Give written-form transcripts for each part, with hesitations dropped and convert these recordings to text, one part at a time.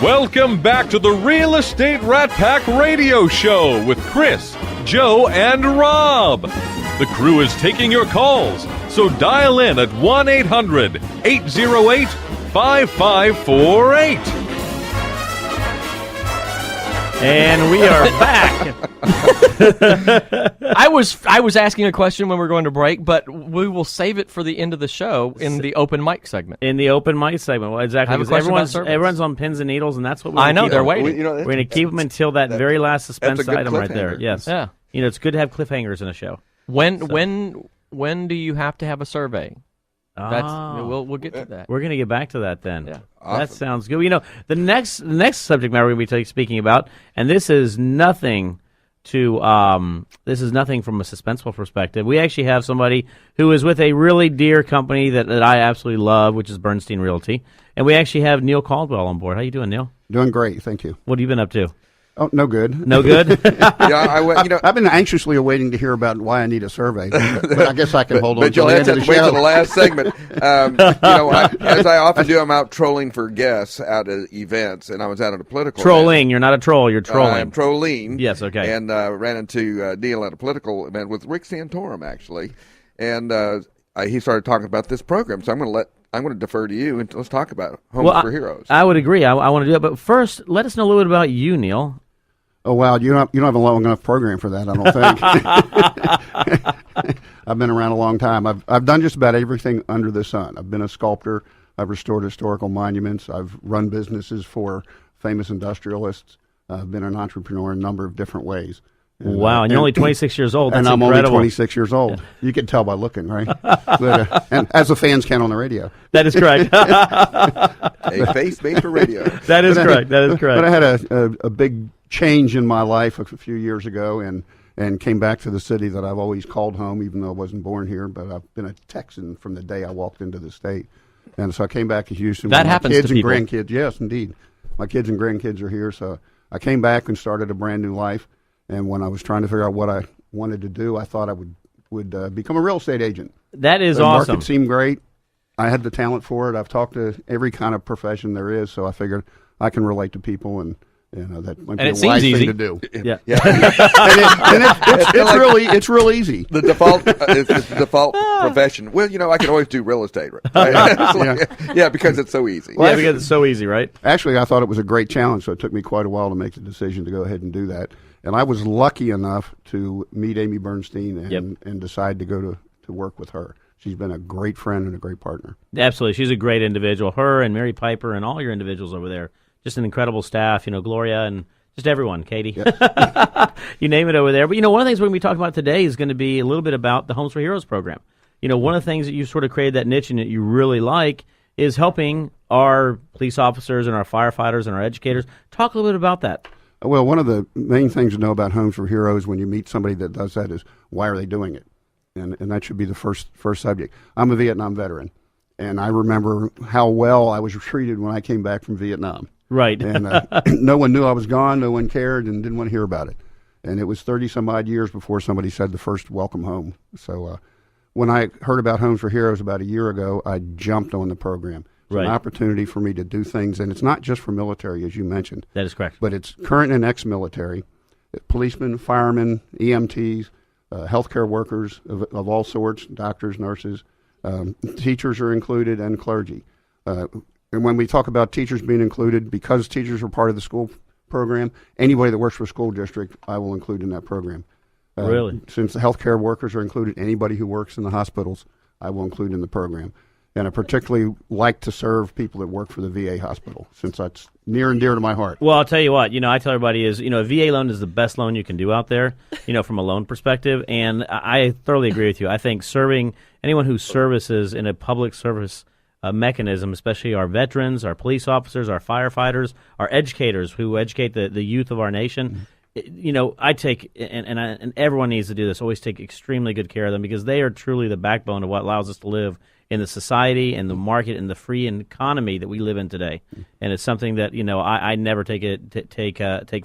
Welcome back to the Real Estate Rat Pack Radio Show with Chris, Joe, and Rob. The crew is taking your calls, so dial in at 1-800-808-5548. And we are back. I was asking a question when we were going to break, but we will save it for the end of the show in the open mic segment. In the open mic segment, well, exactly. Because everyone's on pins and needles, and that's what we're I know, keep they're them. waiting. We're going to keep them until that very last suspense item right there. Yes. Yeah. You know, it's good to have cliffhangers in a show. When do you have to have a survey? We'll get to that. We're going to get back to that then. Yeah. Awesome. That sounds good. You know, the next subject matter we're going to be speaking about, and this is nothing from a suspenseful perspective. We actually have somebody who is with a really dear company that I absolutely love, which is Bernstein Realty, and we actually have Neil Caldwell on board. How you doing, Neil? Doing great, thank you. What have you been up to? Oh, no good. No good? I've been anxiously awaiting to hear about why I need a survey, but I guess I can hold on. But you'll have to wait till the last segment. As I often do, I'm out trolling for guests out at events, and I was out at a political Trolling. event. You're not a troll. You're trolling. I'm trolling. Yes, okay. And ran into Neil at a political event with Rick Santorum, actually, and he started talking about this program. So I'm going to defer to you, and let's talk about Homes for Heroes. I would agree. I want to do that, but first, let us know a little bit about you, Neil. Oh, wow, you don't have a long enough program for that, I don't think. I've been around a long time. I've done just about everything under the sun. I've been a sculptor. I've restored historical monuments. I've run businesses for famous industrialists. I've been an entrepreneur in a number of different ways. Wow, and you're only 26 years old. That's I'm incredible. only 26 years old. Yeah. You can tell by looking, right? But, and as the fans can on the radio. That is correct. A face made for radio. That is correct. But I had a big change in my life a few years ago and came back to the city that I've always called home, even though I wasn't born here. But I've been a Texan from the day I walked into the state. And so I came back to Houston. That with happens my kids to and people. grandkids. Yes, indeed. My kids and grandkids are here. So I came back and started a brand new life. And when I was trying to figure out what I wanted to do, I thought I would become a real estate agent. That is the awesome. The market seemed great. I had the talent for it. I've talked to every kind of profession there is, so I figured I can relate to people, and that might be a wise thing to do. Yeah. It's real easy. The default profession. Well, I can always do real estate. Right? Because it's so easy. Well, because it's so easy, right? Actually, I thought it was a great challenge, so it took me quite a while to make the decision to go ahead and do that. And I was lucky enough to meet Amy Bernstein and decide to go to work with her. She's been a great friend and a great partner. Absolutely. She's a great individual. Her and Mary Piper and all your individuals over there. Just an incredible staff, Gloria and just everyone, Katie. Yep. You name it over there. But, one of the things we're going to be talking about today is going to be a little bit about the Homes for Heroes program. One of the things that you sort of created that niche and that you really like is helping our police officers and our firefighters and our educators. Talk a little bit about that. Well, one of the main things to know about Homes for Heroes when you meet somebody that does that is why are they doing it? And that should be the first subject. I'm a Vietnam veteran, and I remember how well I was treated when I came back from Vietnam. Right. And no one knew I was gone, no one cared, and didn't want to hear about it. And it was 30-some-odd years before somebody said the first welcome home. So when I heard about Homes for Heroes about a year ago, I jumped on the program. It's an opportunity for me to do things, and it's not just for military, as you mentioned. That is correct. But it's current and ex-military, policemen, firemen, EMTs, healthcare workers of all sorts, doctors, nurses, teachers are included, and clergy. And when we talk about teachers being included, because teachers are part of the school program, anybody that works for a school district, I will include in that program. Really? Since the healthcare workers are included, anybody who works in the hospitals, I will include in the program. And I particularly like to serve people that work for the VA hospital, since that's near and dear to my heart. Well, I'll tell you what, I tell everybody is, a VA loan is the best loan you can do out there, from a loan perspective. And I thoroughly agree with you. I think serving anyone who services in a public service mechanism, especially our veterans, our police officers, our firefighters, our educators who educate the youth of our nation, I take, and everyone needs to do this, always take extremely good care of them because they are truly the backbone of what allows us to live in the society and the market and the free economy that we live in today. And it's something that, I never take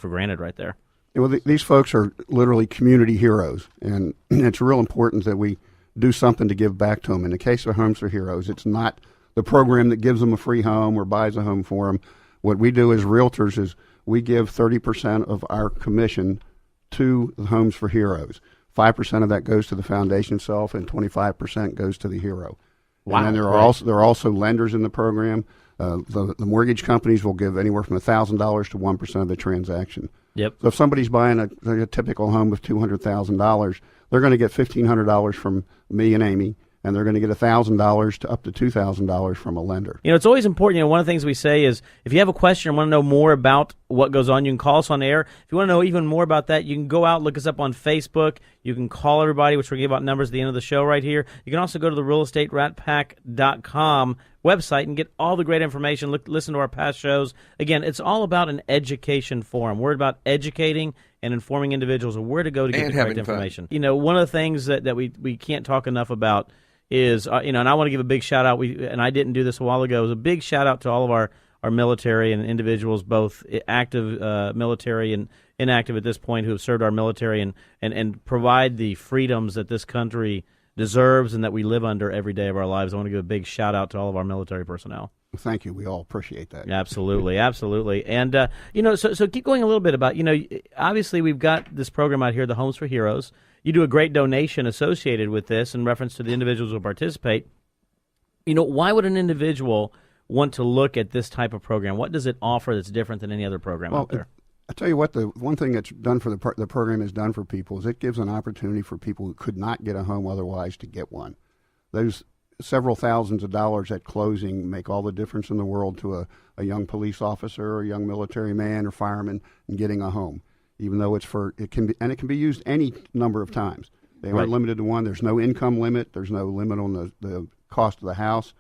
for granted right there. Well, these folks are literally community heroes, and it's real important that we do something to give back to them. In the case of Homes for Heroes, it's not the program that gives them a free home or buys a home for them. What we do as realtors is we give 30% of our commission to the Homes for Heroes. 5% of that goes to the foundation itself, and 25% goes to the hero. Wow. And then there are also lenders in the program. The mortgage companies will give anywhere from $1,000 to 1% of the transaction. Yep. So if somebody's buying a typical home with $200,000, they're going to get $1,500 from me and Amy, and they're going to get $1,000 to up to $2,000 from a lender. It's always important. One of the things we say is if you have a question or want to know more about what goes on, you can call us on air. If you want to know even more about that, you can go out, look us up on Facebook. You can call everybody, which we'll give out numbers at the end of the show right here. You can also go to the realestateratpack.com website and get all the great information. Listen to our past shows. Again, it's all about an education forum. We're about educating and informing individuals of where to go to get the correct information. One of the things that we can't talk enough about is, and I want to give a big shout out, and I didn't do this a while ago, it was a big shout out to all of our military and individuals, both active military and inactive at this point, who have served our military and provide the freedoms that this country deserves and that we live under every day of our lives. I want to give a big shout out to all of our military personnel. Thank you. We all appreciate that. Absolutely, absolutely. And, so keep going a little bit about, obviously we've got this program out here, the Homes for Heroes. You do a great donation associated with this in reference to the individuals who participate. Why would an individual want to look at this type of program? What does it offer that's different than any other program out there? I tell you what, the one thing that's done for the program has done for people is it gives an opportunity for people who could not get a home otherwise to get one. Those several thousands of dollars at closing make all the difference in the world to a young police officer or a young military man or fireman in getting a home, even though it can be used any number of times. They aren't limited to one. There's no income limit. There's no limit on the cost of the house.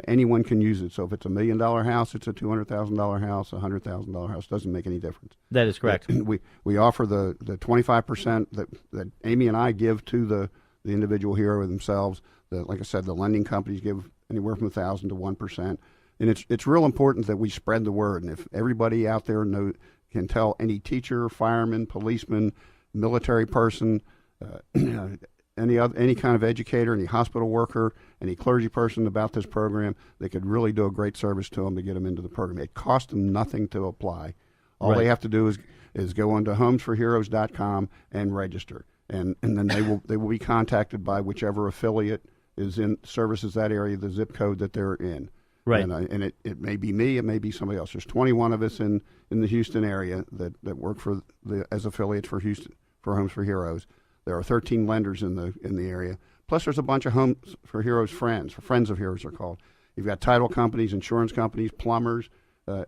Anyone can use it. So if it's $1 million house, it's a $200,000 house, a $100,000 house. Doesn't make any difference. That is correct. We offer the 25% that Amy and I give to the individual hero themselves. Like I said, the lending companies give anywhere from 1,000 to 1%. And it's real important that we spread the word. And if everybody out there can tell any teacher, fireman, policeman, military person, any kind of educator, any hospital worker, any clergy person about this program, they could really do a great service to them to get them into the program. It costs them nothing to apply. All they have to do is go onto homesforheroes.com and register, and then they will be contacted by whichever affiliate is in services that area, the zip code that they're in. Right. And it may be me, it may be somebody else. There's 21 of us in the Houston area that work as affiliates for Homes for Heroes. There are 13 lenders in the area. Plus, there's a bunch of Homes for Heroes friends. Friends of Heroes are called. You've got title companies, insurance companies, plumbers.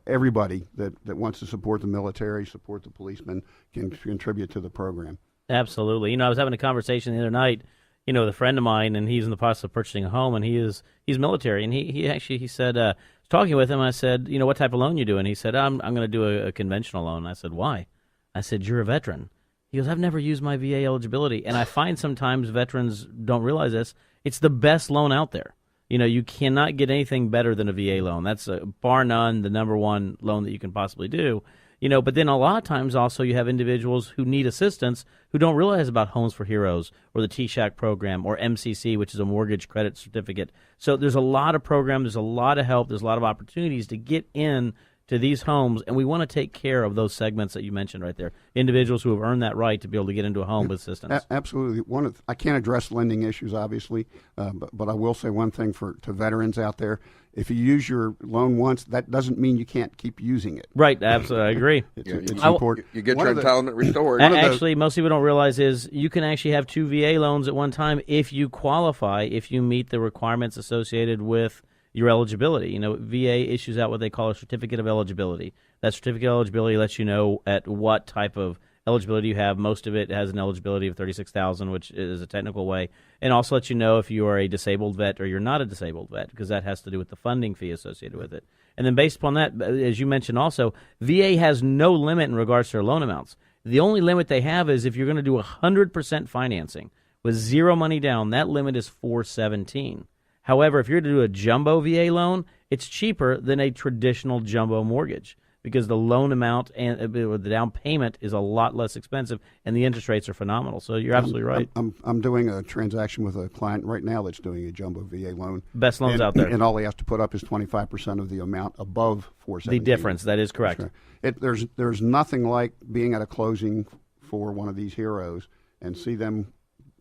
Everybody that wants to support the military, support the policemen, can contribute to the program. Absolutely. I was having a conversation the other night, with a friend of mine, and he's in the process of purchasing a home, and he's military, and he said, I was talking with him, I said, what type of loan you doing? He said, I'm going to do a conventional loan. I said, why? I said, you're a veteran. He goes, I've never used my VA eligibility. And I find sometimes veterans don't realize this. It's the best loan out there. You cannot get anything better than a VA loan. That's bar none the number one loan that you can possibly do. But then a lot of times also you have individuals who need assistance who don't realize about Homes for Heroes or the TSHAC program or MCC, which is a mortgage credit certificate. So there's a lot of programs, there's a lot of help, there's a lot of opportunities to get in to these homes, and we want to take care of those segments that you mentioned right there. Individuals who have earned that right to be able to get into a home with assistance. Absolutely. I can't address lending issues, obviously, but I will say one thing to veterans out there. If you use your loan once, that doesn't mean you can't keep using it. Right, absolutely, I agree. It's important. You get your entitlement restored. Actually, most people don't realize is you can actually have 2 VA loans at one time if you qualify, if you meet the requirements associated with your eligibility. VA issues out what they call a certificate of eligibility. That certificate of eligibility lets you know at what type of eligibility you have. Most of it has an eligibility of $36,000, which is a technical way, and also lets you know if you are a disabled vet or you're not a disabled vet, because that has to do with the funding fee associated with it. And then based upon that, as you mentioned also, VA has no limit in regards to their loan amounts. The only limit they have is if you're going to do 100% financing with zero money down, that limit is $417,000. However, if you're to do a jumbo VA loan, it's cheaper than a traditional jumbo mortgage. because the loan amount and the down payment is a lot less expensive, and the interest rates are phenomenal. So you're absolutely right. I'm doing a transaction with a client right now that's doing a jumbo VA loan. Best loans out there. And all he has to put up is 25% of the amount above 417. The difference, that is correct. There's nothing like being at a closing for one of these heroes and see them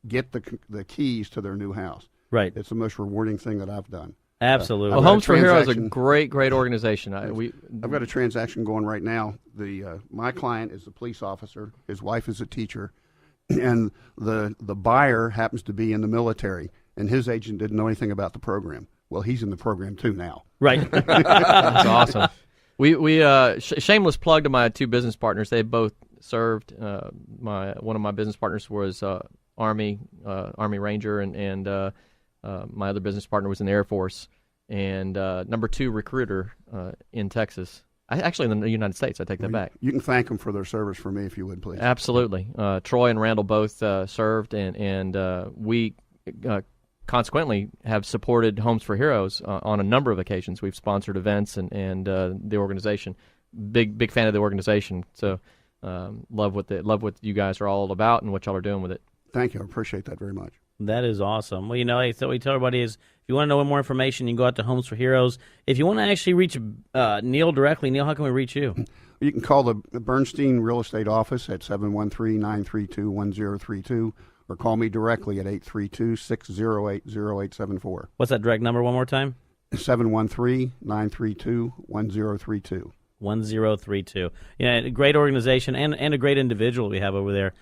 get the keys to their new house. Right. It's the most rewarding thing that I've done. Absolutely. Well, Homes for Heroes is a great organization. I've got a transaction going right now. My client is a police officer. His wife is a teacher, and the buyer happens to be in the military, and his agent didn't know anything about the program. Well, he's in the program too now. Right. That's awesome. We shameless plug to my two business partners. They both served. One of my business partners was Army Ranger, and my other business partner was in the Air Force, and number 2 recruiter in Texas. Actually, in the United States. I take that back. You can thank them for their service for me if you would, please. Absolutely. Troy and Randall both served, and we consequently have supported Homes for Heroes on a number of occasions. We've sponsored events and the organization. Big fan of the organization. So love what you guys are all about and what y'all are doing with it. Thank you. I appreciate that very much. That is awesome. Well, so we tell everybody is, if you want to know more information, you can go out to Homes for Heroes. If you want to actually reach Neil directly, Neil, how can we reach you? You can call the Bernstein Real Estate Office at 713-932-1032, or call me directly at 832-608-0874. What's that direct number one more time? 713-932-1032. 1032. Yeah, a great organization and a great individual we have over there.